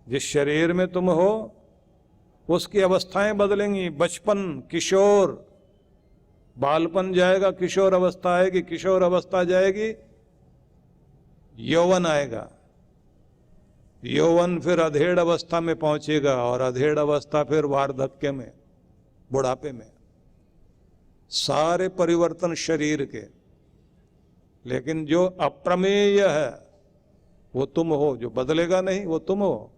जिस शरीर में तुम हो उसकी अवस्थाएं बदलेंगी। बचपन, किशोर, बालपन जाएगा, किशोर अवस्था आएगी, किशोर अवस्था जाएगी, यौवन आएगा, यौवन फिर अधेड़ अवस्था में पहुंचेगा, और अधेड़ अवस्था फिर वार्धक्य में, बुढ़ापे में। सारे परिवर्तन शरीर के। लेकिन जो अप्रमेय है वो तुम हो, जो बदलेगा नहीं वो तुम हो।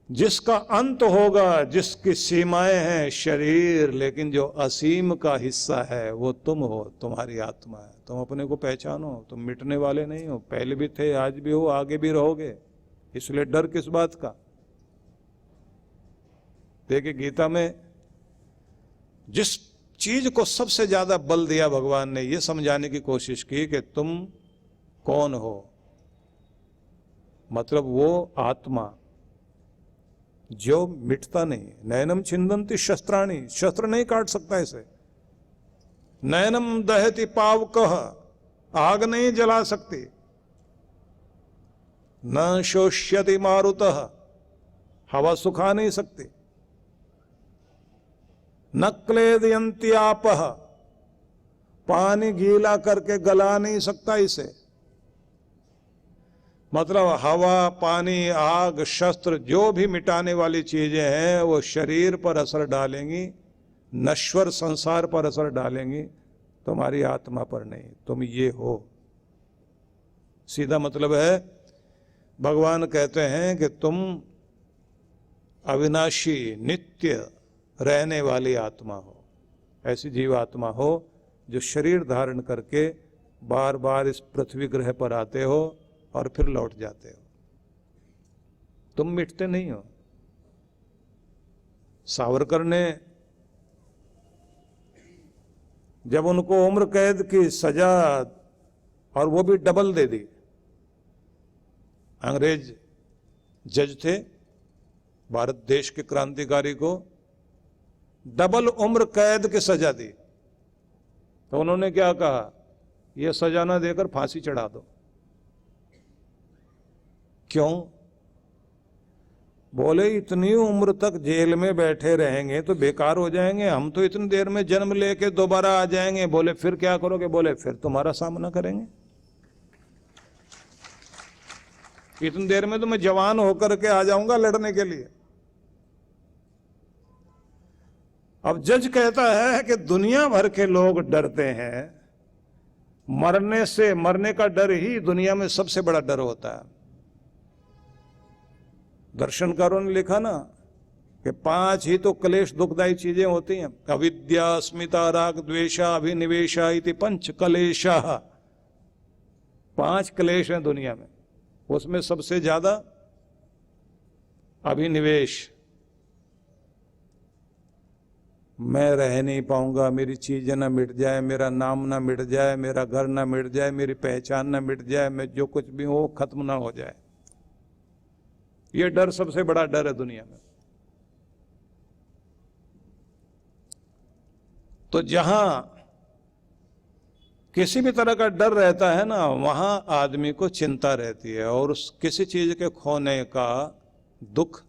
जिसका अंत होगा, जिसकी सीमाएं हैं शरीर, लेकिन जो असीम का हिस्सा है वो तुम हो, तुम्हारी आत्मा है। तुम अपने को पहचानो, तुम मिटने वाले नहीं हो। पहले भी थे, आज भी हो, आगे भी रहोगे। इसलिए डर किस बात का। देखिए गीता में जिस चीज को सबसे ज्यादा बल दिया भगवान ने, यह समझाने की कोशिश की कि तुम कौन हो। मतलब वो आत्मा जो मिटता नहीं। नयनम छिंदंती शस्त्राणी, शस्त्र नहीं काट सकता इसे। नयनम दहति पावकः, आग नहीं जला सकती। न शोष्यति मारुतः, हवा सुखा नहीं सकती। न क्लेदयन्ति आपः, पानी गीला करके गला नहीं सकता इसे। मतलब हवा, पानी, आग, शस्त्र, जो भी मिटाने वाली चीजें हैं वो शरीर पर असर डालेंगी, नश्वर संसार पर असर डालेंगी, तुम्हारी आत्मा पर नहीं। तुम ये हो। सीधा मतलब है, भगवान कहते हैं कि तुम अविनाशी, नित्य रहने वाली आत्मा हो। ऐसी जीवात्मा हो जो शरीर धारण करके बार बार इस पृथ्वी ग्रह पर आते हो और फिर लौट जाते हो। तुम मिटते नहीं हो। सावरकर ने जब उनको उम्र कैद की सजा, और वो भी डबल दे दी, अंग्रेज जज थे, भारत देश के क्रांतिकारी को डबल उम्र कैद की सजा दी, तो उन्होंने क्या कहा, यह सजा ना देकर फांसी चढ़ा दो। क्यों? बोले इतनी उम्र तक जेल में बैठे रहेंगे तो बेकार हो जाएंगे, हम तो इतनी देर में जन्म लेके दोबारा आ जाएंगे। बोले फिर क्या करोगे? बोले फिर तुम्हारा सामना करेंगे। इतनी देर में तो मैं जवान होकर के आ जाऊंगा लड़ने के लिए। अब जज कहता है कि दुनिया भर के लोग डरते हैं, मरने से, मरने का डर ही दुनिया में सबसे बड़ा डर होता है। दर्शनकारों ने लिखा ना कि 5 ही तो क्लेश दुखदायी चीजें होती हैं। अविद्या, अस्मिता, राग, द्वेषा, अभिनिवेशा इति 5 क्लेशा। 5 क्लेश हैं दुनिया में। उसमें सबसे ज्यादा अभिनिवेश, मैं रह नहीं पाऊंगा, मेरी चीजें ना मिट जाए, मेरा नाम ना मिट जाए, मेरा घर ना मिट जाए, मेरी पहचान ना मिट जाए, मैं जो कुछ भी हो खत्म ना हो जाए। यह डर सबसे बड़ा डर है दुनिया में। तो जहां किसी भी तरह का डर रहता है ना, वहां आदमी को चिंता रहती है, और उस किसी चीज के खोने का दुख,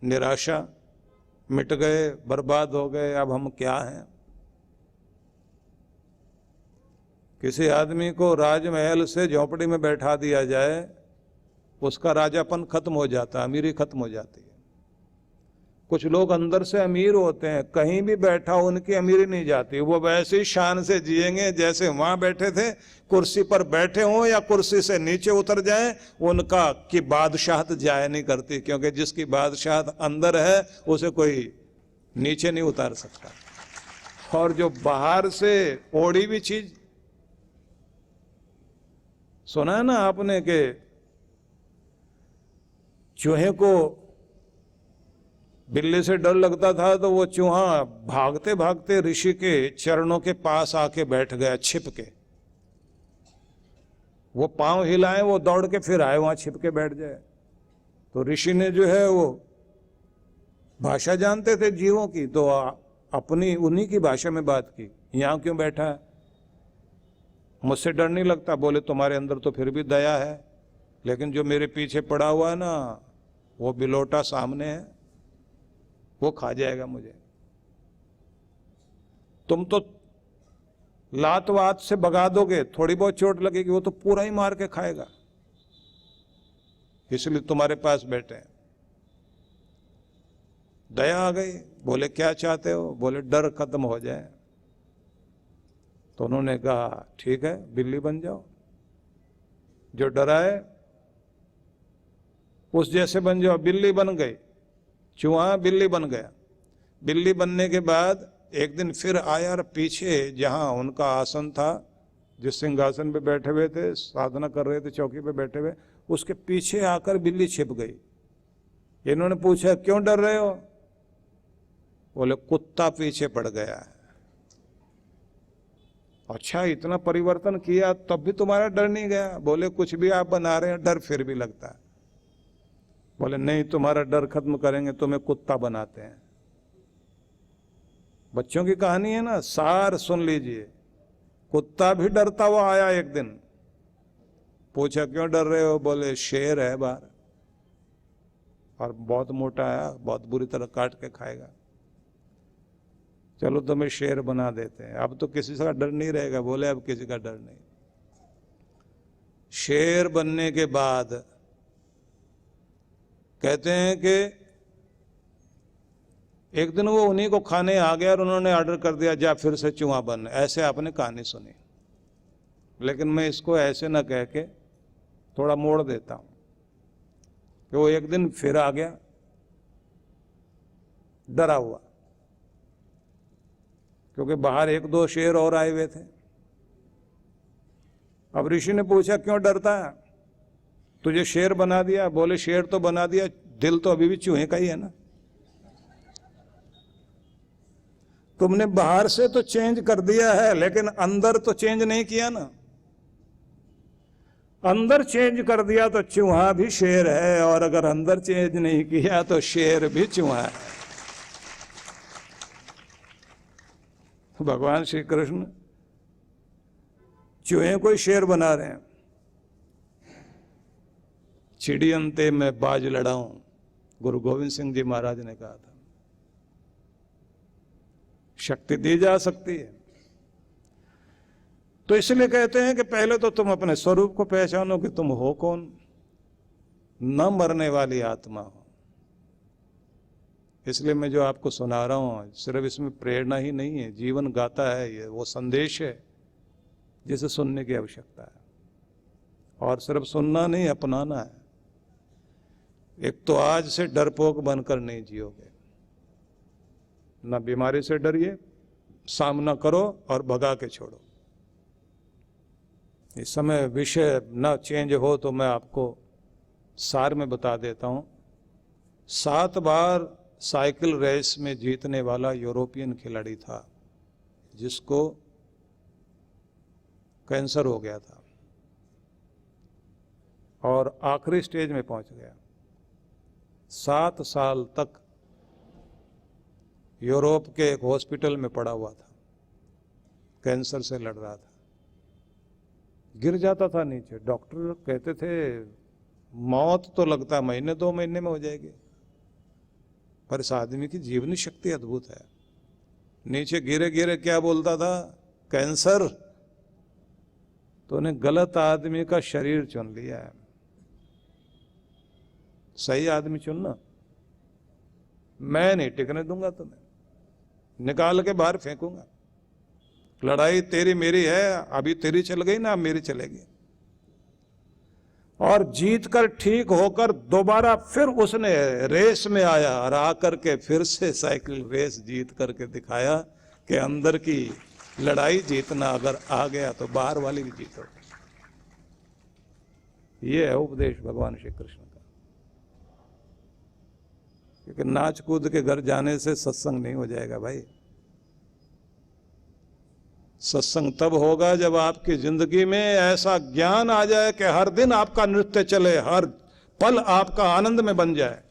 निराशा, मिट गए, बर्बाद हो गए, अब हम क्या हैं। किसी आदमी को राजमहल से झोपड़ी में बैठा दिया जाए, उसका राजापन खत्म हो जाता है, अमीरी खत्म हो जाती है। कुछ लोग अंदर से अमीर होते हैं, कहीं भी बैठा उनकी अमीरी नहीं जाती, वो वैसे ही शान से जिएंगे जैसे वहां बैठे थे। कुर्सी पर बैठे हों या कुर्सी से नीचे उतर जाएं, उनका की बादशाहत जाया नहीं करती, क्योंकि जिसकी बादशाहत अंदर है उसे कोई नीचे नहीं उतार सकता। और जो बाहर से ओढ़ी हुई चीज, सुना है ना आपने कि चूहे को बिल्ली से डर लगता था, तो वो चूहा भागते भागते ऋषि के चरणों के पास आके बैठ गया छिप के। वो पांव हिलाए, वो दौड़ के फिर आए, वहां छिप के बैठ जाए। तो ऋषि ने जो है वो भाषा जानते थे जीवों की, तो अपनी उन्हीं की भाषा में बात की, यहां क्यों बैठा है, मुझसे डर नहीं लगता? बोले तुम्हारे अंदर तो फिर भी दया है, लेकिन जो मेरे पीछे पड़ा हुआ है ना, वो बिलोटा सामने है, वो खा जाएगा मुझे। तुम तो लात वात से भगा दोगे, थोड़ी बहुत चोट लगेगी, वो तो पूरा ही मार के खाएगा, इसलिए तुम्हारे पास बैठे हैं। दया आ गई, बोले क्या चाहते हो? बोले डर खत्म हो जाए। तो उन्होंने कहा ठीक है, बिल्ली बन जाओ, जो डराए उस जैसे बन जाओ। बिल्ली बन गई, चूहा बिल्ली बन गया। बिल्ली बनने के बाद एक दिन फिर आया और पीछे जहां उनका आसन था, जिस सिंहासन पे बैठे हुए थे, साधना कर रहे थे, चौकी पे बैठे हुए, उसके पीछे आकर बिल्ली छिप गई। इन्होंने पूछा क्यों डर रहे हो? बोले कुत्ता पीछे पड़ गया है। अच्छा, इतना परिवर्तन किया तब भी तुम्हारा डर नहीं गया? बोले कुछ भी आप बना रहे हैं, डर फिर भी लगता है। बोले नहीं, तुम्हारा डर खत्म करेंगे, तुम्हें कुत्ता बनाते हैं। बच्चों की कहानी है ना, सार सुन लीजिए। कुत्ता भी डरता हुआ आया एक दिन, पूछा क्यों डर रहे हो? बोले शेर है बाहर और बहुत मोटा है, बहुत बुरी तरह काट के खाएगा। चलो तुम्हें शेर बना देते हैं, अब तो किसी का डर नहीं रहेगा। बोले अब किसी का डर नहीं। शेर बनने के बाद कहते हैं कि एक दिन वो उन्हीं को खाने आ गया और उन्होंने ऑर्डर कर दिया जा फिर से चूहा बन। ऐसे आपने कहानी सुनी, लेकिन मैं इसको ऐसे ना कह के थोड़ा मोड़ देता हूं कि वो एक दिन फिर आ गया डरा हुआ, क्योंकि बाहर एक दो शेर और आए हुए थे। अब ऋषि ने पूछा क्यों डरता है? तुझे शेर बना दिया? बोले शेर तो बना दिया, दिल तो अभी भी चूहे का ही है ना। तुमने बाहर से तो चेंज कर दिया है, लेकिन अंदर तो चेंज नहीं किया ना। अंदर चेंज कर दिया तो चूहा भी शेर है, और अगर अंदर चेंज नहीं किया तो शेर भी चूहा है। भगवान श्री कृष्ण चूहे को ही शेर बना रहे हैं। चिड़ियंते में बाज लड़ाऊं, गुरु गोविंद सिंह जी महाराज ने कहा था। शक्ति दी जा सकती है, तो इसलिए कहते हैं कि पहले तो तुम अपने स्वरूप को पहचानो कि तुम हो कौन। न मरने वाली आत्मा हो। इसलिए मैं जो आपको सुना रहा हूं, सिर्फ इसमें प्रेरणा ही नहीं है, जीवन गाथा है ये, वो संदेश है जिसे सुनने की आवश्यकता है। और सिर्फ सुनना नहीं, अपनाना है। एक तो आज से डरपोक बनकर नहीं जियोगे। ना बीमारी से डरिए, सामना करो और भगा के छोड़ो। इस समय विषय ना चेंज हो तो मैं आपको सार में बता देता हूं। 7 बार साइकिल रेस में जीतने वाला यूरोपियन खिलाड़ी था, जिसको कैंसर हो गया था और आखिरी स्टेज में पहुंच गया। 7 साल तक यूरोप के एक हॉस्पिटल में पड़ा हुआ था, कैंसर से लड़ रहा था। गिर जाता था नीचे, डॉक्टर कहते थे मौत तो लगता महीने 2 महीने में हो जाएगी, पर इस आदमी की जीवनी शक्ति अद्भुत है। नीचे गिरे गिरे क्या बोलता था? कैंसर। तो उन्हें गलत आदमी का शरीर चुन लिया है। सही आदमी चुनना। मैं नहीं टिकने दूंगा तुम्हें, निकाल के बाहर फेंकूंगा। लड़ाई तेरी मेरी है, अभी तेरी चल गई ना, अब मेरी चलेगी। और जीत कर ठीक होकर दोबारा फिर उसने रेस में आया और आकर के फिर से साइकिल रेस जीत करके दिखाया कि अंदर की लड़ाई जीतना अगर आ गया तो बाहर वाली भी जीतो। ये है उपदेश भगवान श्री कृष्ण का। क्योंकि नाच कूद के घर जाने से सत्संग नहीं हो जाएगा भाई। सत्संग तब होगा जब आपकी जिंदगी में ऐसा ज्ञान आ जाए कि हर दिन आपका नृत्य चले, हर पल आपका आनंद में बन जाए।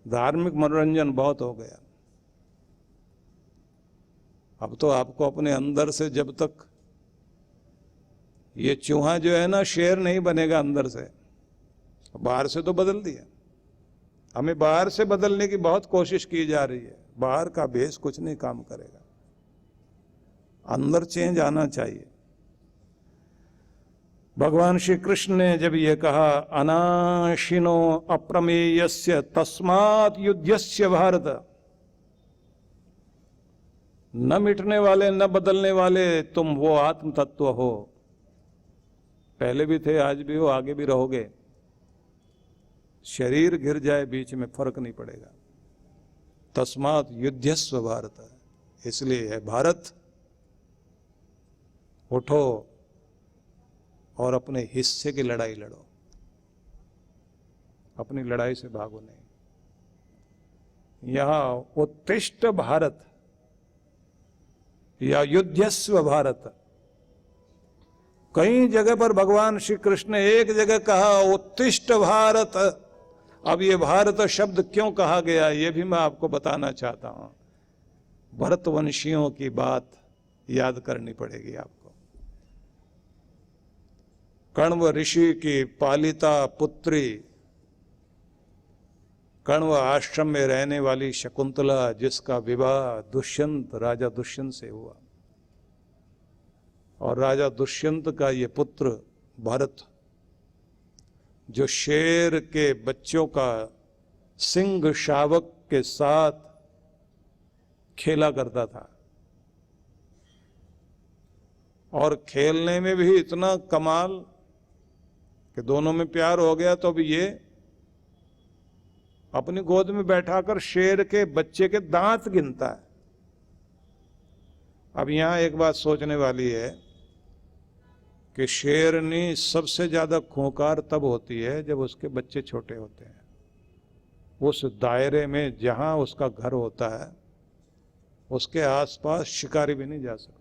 धार्मिक मनोरंजन बहुत हो गया। अब तो आपको अपने अंदर से जब तक ये चूहा जो है ना, शेर नहीं बनेगा अंदर से, बाहर से तो बदल दिया। हमें बाहर से बदलने की बहुत कोशिश की जा रही है, बाहर का भेष कुछ नहीं काम करेगा, अंदर चेंज आना चाहिए। भगवान श्री कृष्ण ने जब ये कहा अनाशिनो अप्रमेयस्य तस्मात् युध्यस्य भारत, न मिटने वाले न बदलने वाले तुम वो आत्म तत्व हो, पहले भी थे, आज भी हो, आगे भी रहोगे। शरीर गिर जाए बीच में फर्क नहीं पड़ेगा। तस्मात् युध्यस्व भारत, इसलिए है भारत, उठो और अपने हिस्से की लड़ाई लड़ो, अपनी लड़ाई से भागो नहीं। यहां उत्तिष्ठ भारत या युध्यस्व भारत, कई जगह पर भगवान श्री कृष्ण ने एक जगह कहा उत्तिष्ठ भारत। अब ये भारत शब्द क्यों कहा गया, ये भी मैं आपको बताना चाहता हूं। भरतवंशियों की बात याद करनी पड़ेगी आपको। कण्व ऋषि की पालिता पुत्री, कण्व आश्रम में रहने वाली शकुंतला, जिसका विवाह दुष्यंत, राजा दुष्यंत से हुआ, और राजा दुष्यंत का ये पुत्र भरत, जो शेर के बच्चों का सिंह शावक के साथ खेला करता था, और खेलने में भी इतना कमाल कि दोनों में प्यार हो गया। तो अब ये अपनी गोद में बैठाकर शेर के बच्चे के दांत गिनता है। अब यहां एक बात सोचने वाली है कि शेरनी सबसे ज्यादा खूंखार तब होती है जब उसके बच्चे छोटे होते हैं। उस दायरे में जहां उसका घर होता है, उसके आसपास शिकारी भी नहीं जा सकता,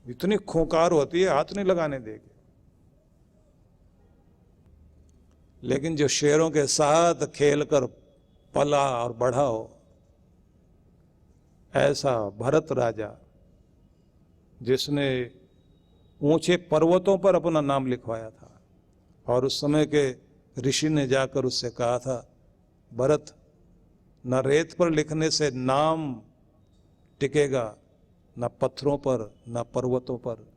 इतनी खूंखार होती है, हाथ नहीं लगाने देगी। लेकिन जो शेरों के साथ खेलकर पला और बढ़ा हो, ऐसा भरत राजा, जिसने ऊंचे पर्वतों पर अपना नाम लिखवाया था, और उस समय के ऋषि ने जाकर उससे कहा था, भरत, न रेत पर लिखने से नाम टिकेगा, न पत्थरों पर, न पर्वतों पर,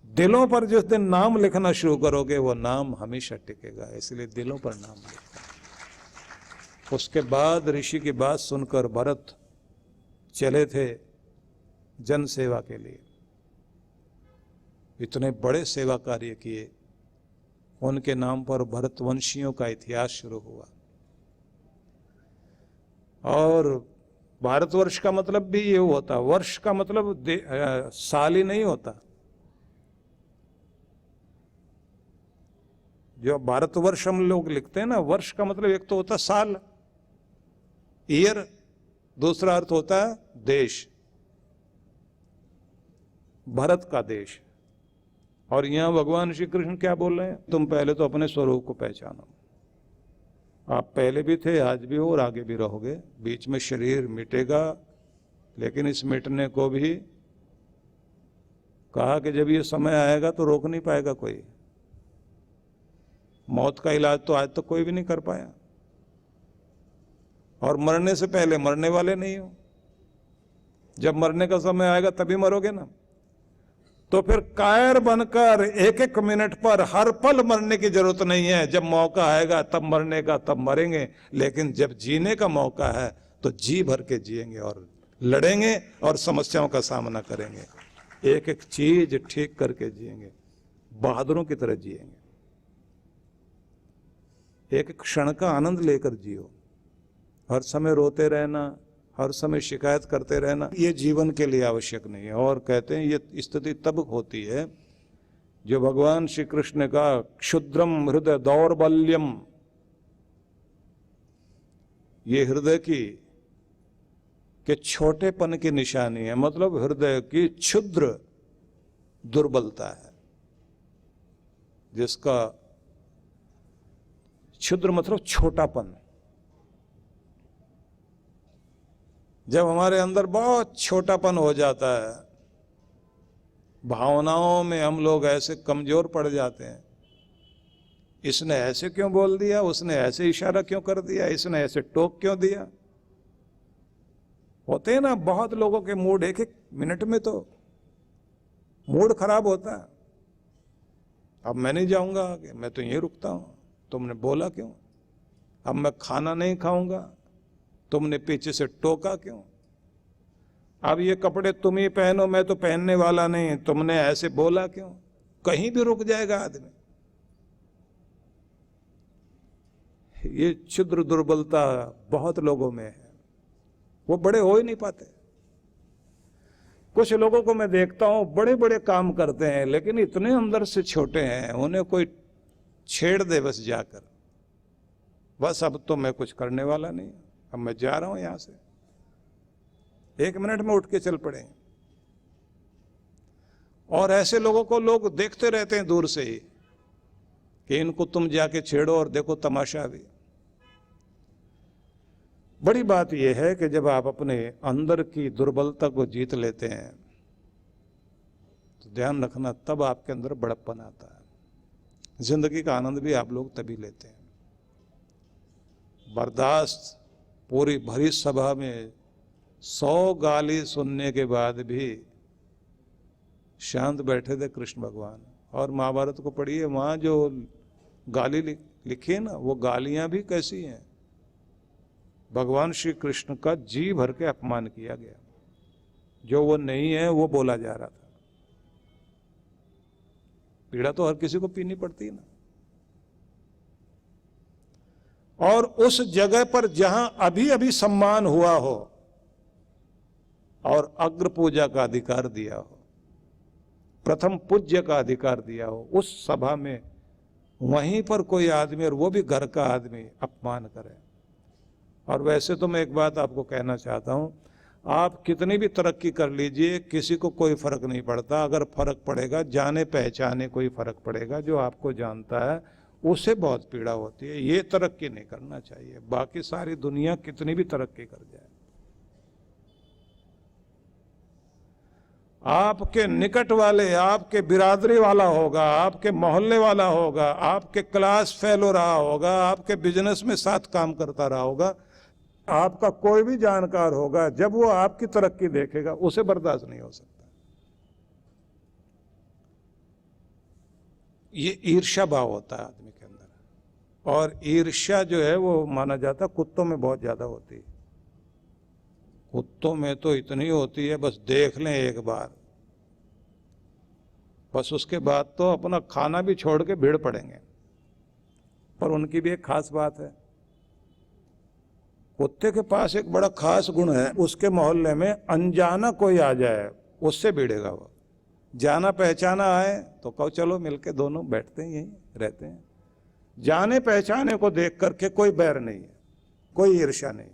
दिलों पर जिस दिन नाम लिखना शुरू करोगे वो नाम हमेशा टिकेगा, इसलिए दिलों पर नाम लिखो। उसके बाद ऋषि की बात सुनकर भरत चले थे जन सेवा के लिए। इतने बड़े सेवा कार्य किए, उनके नाम पर भरतवंशियों का इतिहास शुरू हुआ। और भारतवर्ष का मतलब भी ये होता, वर्ष का मतलब साल ही नहीं होता। जो भारतवर्ष हम लोग लिखते हैं ना, वर्ष का मतलब एक तो होता साल, ईयर, दूसरा अर्थ होता है देश, भारत का देश। और यहां भगवान श्री कृष्ण क्या बोल रहे हैं, तुम पहले तो अपने स्वरूप को पहचानो। आप पहले भी थे, आज भी हो और आगे भी रहोगे। बीच में शरीर मिटेगा, लेकिन इस मिटने को भी कहा कि जब ये समय आएगा तो रोक नहीं पाएगा कोई। मौत का इलाज तो आज तक कोई भी नहीं कर पाया, और मरने से पहले मरने वाले नहीं हो। जब मरने का समय आएगा तभी मरोगे ना। तो फिर कायर बनकर एक एक मिनट पर हर पल मरने की जरूरत नहीं है। जब मौका आएगा तब मरने का, तब मरेंगे, लेकिन जब जीने का मौका है तो जी भर के जिएंगे और लड़ेंगे और समस्याओं का सामना करेंगे। एक एक चीज ठीक करके जिएंगे, बहादुरों की तरह जिएंगे। एक एक क्षण का आनंद लेकर जियो। हर समय रोते रहना, हर समय शिकायत करते रहना, ये जीवन के लिए आवश्यक नहीं है। और कहते हैं ये स्थिति तब होती है जो भगवान श्री कृष्ण ने कहा क्षुद्रम हृदय दौर्बल्यम, ये हृदय की के छोटेपन की निशानी है। मतलब हृदय की क्षुद्र दुर्बलता है, जिसका क्षुद्र मतलब छोटापन। जब हमारे अंदर बहुत छोटापन हो जाता है भावनाओं में हम लोग ऐसे कमजोर पड़ जाते हैं। इसने ऐसे क्यों बोल दिया, उसने ऐसे इशारा क्यों कर दिया, इसने ऐसे टोक क्यों दिया। होते हैं ना बहुत लोगों के मूड, एक एक मिनट में तो मूड खराब होता है। अब मैं नहीं जाऊंगा आगे, मैं तो यहीं रुकता हूं, तुमने बोला क्यों। अब मैं खाना नहीं खाऊंगा, तुमने पीछे से टोका क्यों। अब ये कपड़े तुम ही पहनो, मैं तो पहनने वाला नहीं, तुमने ऐसे बोला क्यों। कहीं भी रुक जाएगा आदमी। ये क्षुद्र दुर्बलता बहुत लोगों में है, वो बड़े हो ही नहीं पाते। कुछ लोगों को मैं देखता हूं बड़े बड़े काम करते हैं, लेकिन इतने अंदर से छोटे हैं, उन्हें कोई छेड़ दे बस जाकर, बस अब तो मैं कुछ करने वाला नहीं, अब मैं जा रहा हूं यहां से, 1 मिनट में उठ के चल पड़े। और ऐसे लोगों को लोग देखते रहते हैं दूर से ही कि इनको तुम जाके छेड़ो और देखो तमाशा भी। बड़ी बात यह है कि जब आप अपने अंदर की दुर्बलता को जीत लेते हैं तो ध्यान रखना, तब आपके अंदर बड़प्पन आता है। जिंदगी का आनंद भी आप लोग तभी लेते हैं। बर्दाश्त, पूरी भरी सभा में 100 गाली सुनने के बाद भी शांत बैठे थे कृष्ण भगवान। और महाभारत को पढ़िए, वहां जो गाली लिखी है ना, वो गालियां भी कैसी हैं। भगवान श्री कृष्ण का जी भर के अपमान किया गया, जो वो नहीं है वो बोला जा रहा था। पीड़ा तो हर किसी को पीनी पड़ती है ना। और उस जगह पर जहां अभी अभी सम्मान हुआ हो और अग्र पूजा का अधिकार दिया हो, प्रथम पूज्य का अधिकार दिया हो, उस सभा में वहीं पर कोई आदमी, और वो भी घर का आदमी, अपमान करे। और वैसे तो मैं एक बात आपको कहना चाहता हूं, आप कितनी भी तरक्की कर लीजिए, किसी को कोई फर्क नहीं पड़ता। अगर फर्क पड़ेगा, जाने पहचाने कोई फर्क पड़ेगा, जो आपको जानता है उसे बहुत पीड़ा होती है। ये तरक्की नहीं करना चाहिए, बाकी सारी दुनिया कितनी भी तरक्की कर जाए। आपके निकट वाले, आपके बिरादरी वाला होगा, आपके मोहल्ले वाला होगा, आपके क्लास फेलो रहा होगा, आपके बिजनेस में साथ काम करता रहा होगा, आपका कोई भी जानकार होगा, जब वो आपकी तरक्की देखेगा उसे बर्दाश्त नहीं हो सकता। ये ईर्ष्या भाव होता है आदमी के अंदर। और ईर्ष्या जो है वो माना जाता है कुत्तों में बहुत ज्यादा होती है। कुत्तों में तो इतनी होती है, बस देख लें एक बार, बस उसके बाद तो अपना खाना भी छोड़ के भीड़ पड़ेंगे। पर उनकी भी एक खास बात है। कुत्ते के पास एक बड़ा खास गुण है, उसके मोहल्ले में अनजाना कोई आ जाए उससे भिड़ेगा वो। जाना पहचाना आए तो कहो चलो मिलके दोनों बैठते हैं, यहीं रहते हैं। जाने पहचाने को देख करके कोई बैर नहीं है, कोई ईर्ष्या नहीं।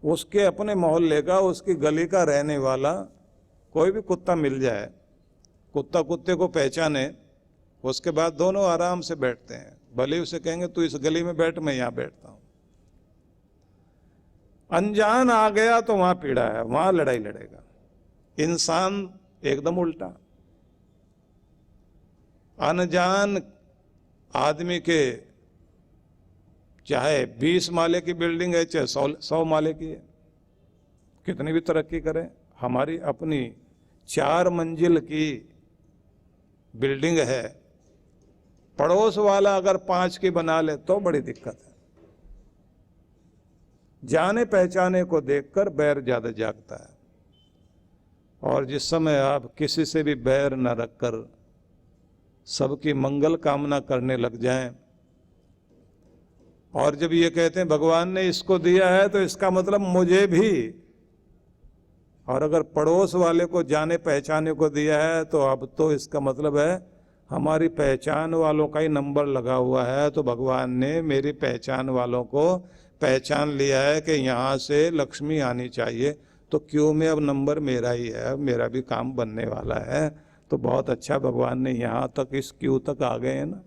उसके अपने मोहल्ले का, उसकी गली का रहने वाला कोई भी कुत्ता मिल जाए, कुत्ता कुत्ते को पहचाने, उसके बाद दोनों आराम से बैठते हैं। भले उसे कहेंगे तू इस गली में बैठ, मैं यहां बैठता हूं। अनजान आ गया तो वहां पीड़ा है, वहां लड़ाई लड़ेगा। इंसान एकदम उल्टा, अनजान आदमी के चाहे 20 माले की बिल्डिंग है, चाहे 100 माले की है, कितनी भी तरक्की करें, हमारी अपनी 4 मंजिल की बिल्डिंग है, पड़ोस वाला अगर 5 की बना ले तो बड़ी दिक्कत है। जाने पहचाने को देखकर बैर ज्यादा जागता है। और जिस समय आप किसी से भी बैर न रखकर सबकी मंगल कामना करने लग जाएं, और जब ये कहते हैं भगवान ने इसको दिया है तो इसका मतलब मुझे भी, और अगर पड़ोस वाले को जाने पहचाने को दिया है तो अब तो इसका मतलब है हमारी पहचान वालों का ही नंबर लगा हुआ है, तो भगवान ने मेरी पहचान वालों को पहचान लिया है कि यहाँ से लक्ष्मी आनी चाहिए, तो क्यों में अब नंबर मेरा ही है, मेरा भी काम बनने वाला है। तो बहुत अच्छा, भगवान ने यहाँ तक, इस क्यू तक आ गए हैं ना,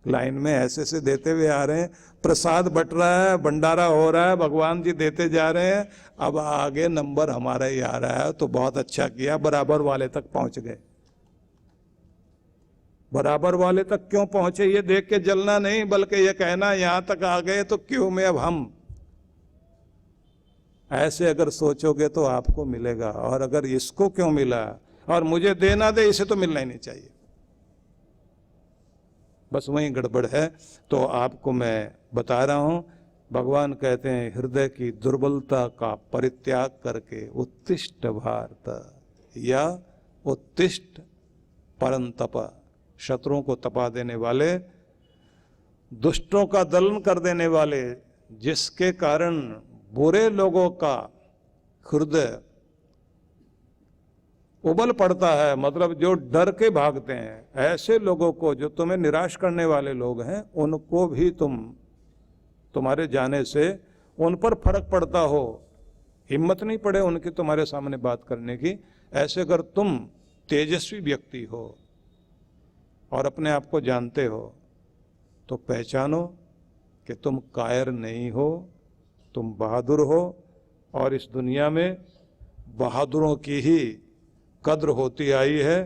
लाइन में ऐसे से देते हुए आ रहे हैं, प्रसाद बट रहा है, भंडारा हो रहा है, भगवान जी देते जा रहे हैं, अब आगे नंबर हमारा ही आ रहा है। तो बहुत अच्छा किया, बराबर वाले तक पहुंच गए। बराबर वाले तक क्यों पहुंचे ये देख के जलना नहीं, बल्कि ये कहना यहां तक आ गए तो क्यों में अब हम। ऐसे अगर सोचोगे तो आपको मिलेगा। और अगर इसको क्यों मिला और मुझे देना दे, इसे तो मिलना ही नहीं चाहिए, बस वहीं गड़बड़ है। तो आपको मैं बता रहा हूं, भगवान कहते हैं हृदय की दुर्बलता का परित्याग करके उत्तिष्ठ भारत, या उत्तिष्ठ परंतप, शत्रुओं को तपा देने वाले, दुष्टों का दलन कर देने वाले, जिसके कारण बुरे लोगों का हृदय उबल पड़ता है, मतलब जो डर के भागते हैं, ऐसे लोगों को, जो तुम्हें निराश करने वाले लोग हैं, उनको भी तुम्हारे जाने से उन पर फर्क पड़ता हो, हिम्मत नहीं पड़े उनकी तुम्हारे सामने बात करने की। ऐसे अगर तुम तेजस्वी व्यक्ति हो और अपने आप को जानते हो, तो पहचानो कि तुम कायर नहीं हो, तुम बहादुर हो। और इस दुनिया में बहादुरों की ही कद्र होती आई है,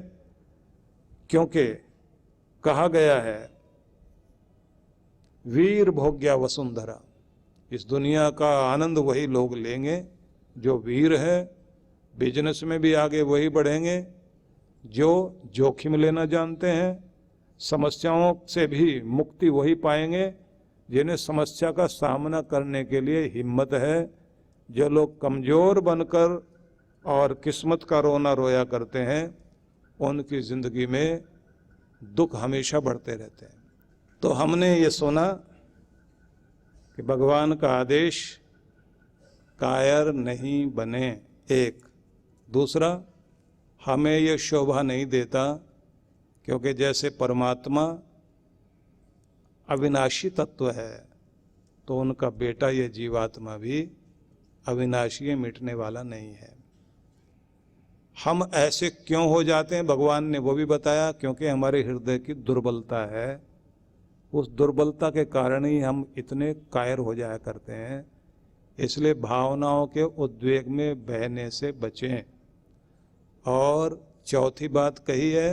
क्योंकि कहा गया है वीर भोग्या वसुंधरा, इस दुनिया का आनंद वही लोग लेंगे जो वीर है, बिजनेस में भी आगे वही बढ़ेंगे जो जोखिम लेना जानते हैं, समस्याओं से भी मुक्ति वही पाएंगे जिन्हें समस्या का सामना करने के लिए हिम्मत है। जो लोग कमजोर बनकर और किस्मत का रोना रोया करते हैं, उनकी जिंदगी में दुख हमेशा बढ़ते रहते हैं। तो हमने ये सुना कि भगवान का आदेश कायर नहीं बने, एक। दूसरा, हमें ये शोभा नहीं देता, क्योंकि जैसे परमात्मा अविनाशी तत्व है, तो उनका बेटा ये जीवात्मा भी अविनाशी, मिटने वाला नहीं है। हम ऐसे क्यों हो जाते हैं, भगवान ने वो भी बताया, क्योंकि हमारे हृदय की दुर्बलता है। उस दुर्बलता के कारण ही हम इतने कायर हो जाया करते हैं। इसलिए भावनाओं के उद्वेग में बहने से बचें। और चौथी बात कही है,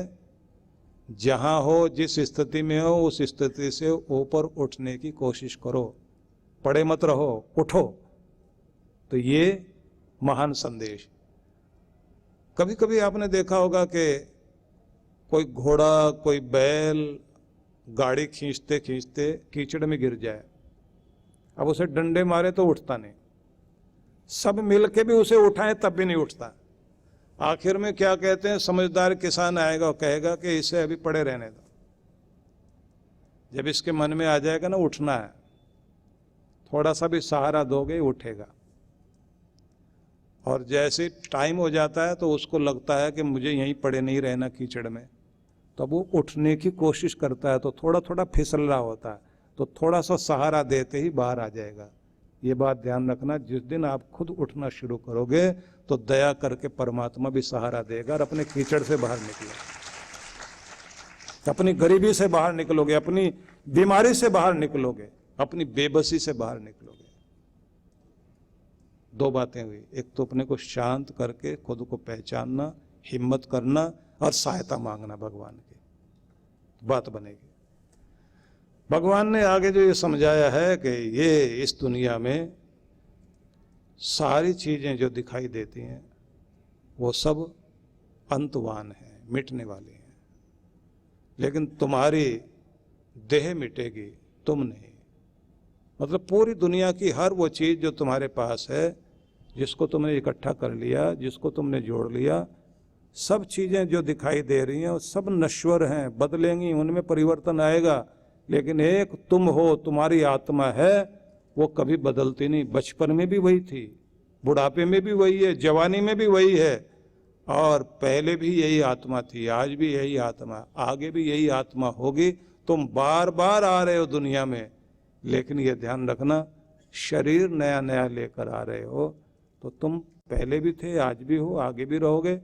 जहां हो, जिस स्थिति में हो, उस स्थिति से ऊपर उठने की कोशिश करो, पड़े मत रहो, उठो। तो ये महान संदेश। कभी कभी आपने देखा होगा कि कोई घोड़ा, कोई बैल गाड़ी खींचते खींचते कीचड़ में गिर जाए, अब उसे डंडे मारे तो उठता नहीं, सब मिलके भी उसे उठाएं तब भी नहीं उठता। आखिर में क्या कहते हैं, समझदार किसान आएगा और कहेगा कि इसे अभी पड़े रहने दो, जब इसके मन में आ जाएगा ना उठना है, थोड़ा सा भी सहारा दोगे उठेगा। और जैसे टाइम हो जाता है तो उसको लगता है कि मुझे यहीं पड़े नहीं रहना कीचड़ में, तो वो उठने की कोशिश करता है, तो थोड़ा थोड़ा फिसल रहा होता है, तो थोड़ा सा सहारा देते ही बाहर आ जाएगा। ये बात ध्यान रखना, जिस दिन आप खुद उठना शुरू करोगे तो दया करके परमात्मा भी सहारा देगा और अपने कीचड़ से बाहर निकलोगे, अपनी गरीबी से बाहर निकलोगे, अपनी बीमारी से बाहर निकलोगे, अपनी बेबसी से बाहर निकलोगे। दो बातें हुई, एक तो अपने को शांत करके खुद को पहचानना, हिम्मत करना और सहायता मांगना भगवान की, बात बनेगी। भगवान ने आगे जो ये समझाया है कि ये इस दुनिया में सारी चीजें जो दिखाई देती हैं वो सब अंतवान है, मिटने वाली हैं, लेकिन तुम्हारी देह मिटेगी, तुम नहीं। मतलब पूरी दुनिया की हर वो चीज जो तुम्हारे पास है, जिसको तुमने इकट्ठा कर लिया, जिसको तुमने जोड़ लिया, सब चीजें जो दिखाई दे रही हैं वो सब नश्वर हैं, बदलेंगी, उनमें परिवर्तन आएगा। लेकिन एक तुम हो, तुम्हारी आत्मा है, वो कभी बदलती नहीं। बचपन में भी वही थी, बुढ़ापे में भी वही है, जवानी में भी वही है, और पहले भी यही आत्मा थी, आज भी यही आत्मा, आगे भी यही आत्मा होगी। तुम बार बार आ रहे हो दुनिया में, लेकिन ये ध्यान रखना, शरीर नया नया लेकर आ रहे हो, तो तुम पहले भी थे, आज भी हो, आगे भी रहोगे।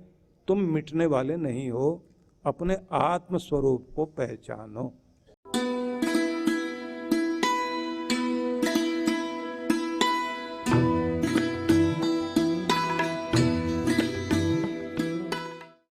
तुम मिटने वाले नहीं हो। अपने आत्म स्वरूप को पहचानो।